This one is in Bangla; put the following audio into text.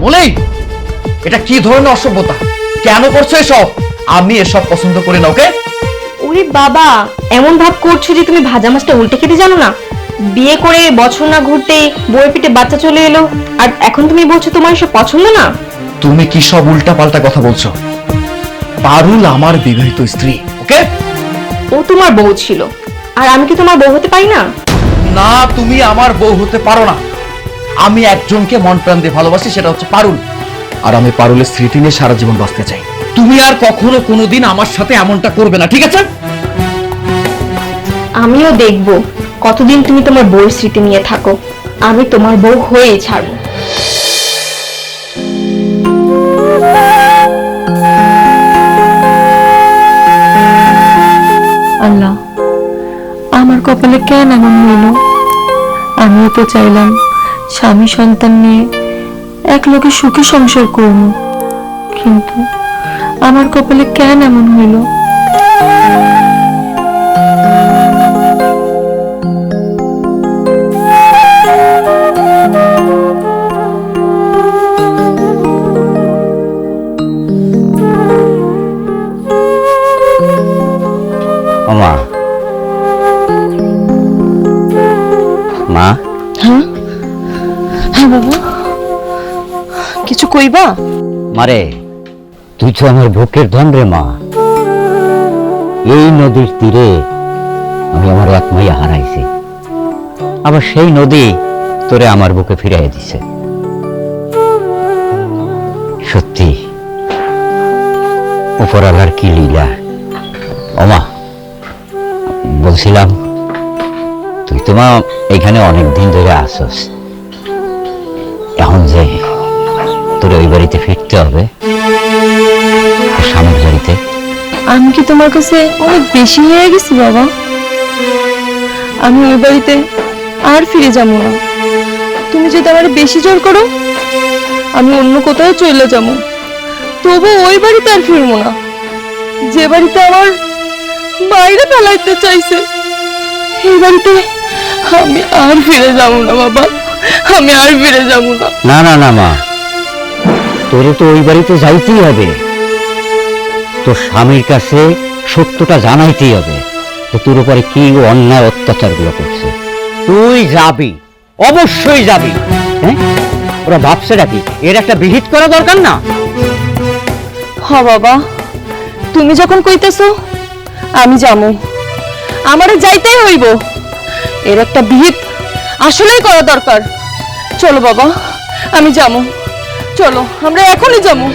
বলেই এটা কি ধরনের অসভ্যতা? কেন করছো এসব? আমি এসব পছন্দ করি না। ওকে? ওরে বাবা, এমন ভাব করছো যে তুমি ভাজা মাছটা উল্টে খেতে জানো না। বিয়ে করে বছর না ঘুরতে বউয়ের পেটে বাচ্চা চলে এলো, আর এখন তুমি বলছো তোমার এসব পছন্দ না? তুমি কি সব উল্টা পাল্টা কথা বলছো? পারুল আমার বিবাহিত স্ত্রী। ওকে? ও তোমার বউ ছিল, আর আমি কি তোমার বউ হতে পারি না? না, তুমি আমার বউ হতে পারো না। আমি একজনকে মন প্রাণ দিয়ে ভালোবাসি, সেটা হচ্ছে পারুল। আর আমি পারুলের স্মৃতি নিয়ে সারা জীবন বাঁচতে চাই। তুমি আর কখনো কোনোদিন আমার সাথে এমনটা করবে না, ঠিক আছে? আমিও দেখবো কতদিন তুমি তোমার বউয়ের স্মৃতি নিয়ে থাকো। আমি তোমার বউ হয়েই ছাড়বো। আল্লাহ, আমার কপালে কেন এমন হইল? আমিও তো চাইলাম স্বামী সন্তান নিয়ে এক লোকে সুখী সংসার করব, কিন্তু আমার কপালে কেন এমন হইল? মা, মা। হ্যাঁ হ্যাঁ বাবা, কিছু কইবা? মারে, তুই তো আমার বুকের ধন রে মা। এই নদীর তীরে আমি আমার এক মাইয়া হারাইছি, আবার সেই নদী তোরে আমার বুকে ফিরাই দিছে। সত্যি উপরালার কি লীলা। ওমা, বলছিলাম তুই তো মা এখানে অনেকদিন ধরে আসস, এখন যে তোর ওই বাড়িতে ফিরতে হবে, স্বামীর বাড়িতে। আমি কি তোমার কাছে অনেক বেশি হয়ে গেছি বাবা? আমি ওই বাড়িতে আর ফিরে যাবো না। তুমি যদি আমার বেশি জোর করো, আমি অন্য কোথাও চলে যাবো, তবু ওই বাড়িতে আর ফিরবো না, যে বাড়িতে আমার বাইরে ফেলাইতে চাইছে। এই বাড়িতে আমি আর ফিরে যাবো না বাবা, আমি আর ফিরে যাবো না। না না না মা, তোরে তো ওই বাড়িতে যাইতেই হবে। তোর স্বামীর কাছে সত্যটা জানাইতেই হবে যে তোর উপরে কি অন্যায় অত্যাচার গুলো করছে। তুই যাবি, অবশ্যই যাবি। হ্যাঁ, ওরা ভাবছে নাকি এর একটা বিহিত করা দরকার না? হ বাবা, তুমি যখন কইতেছো আমি যাবো, আমারে যাইতেই হইব। এর একটা বিহিত আসলেই করা দরকার। চলো বাবা, আমি যাবো, চলো আমরা এখনই যাবো।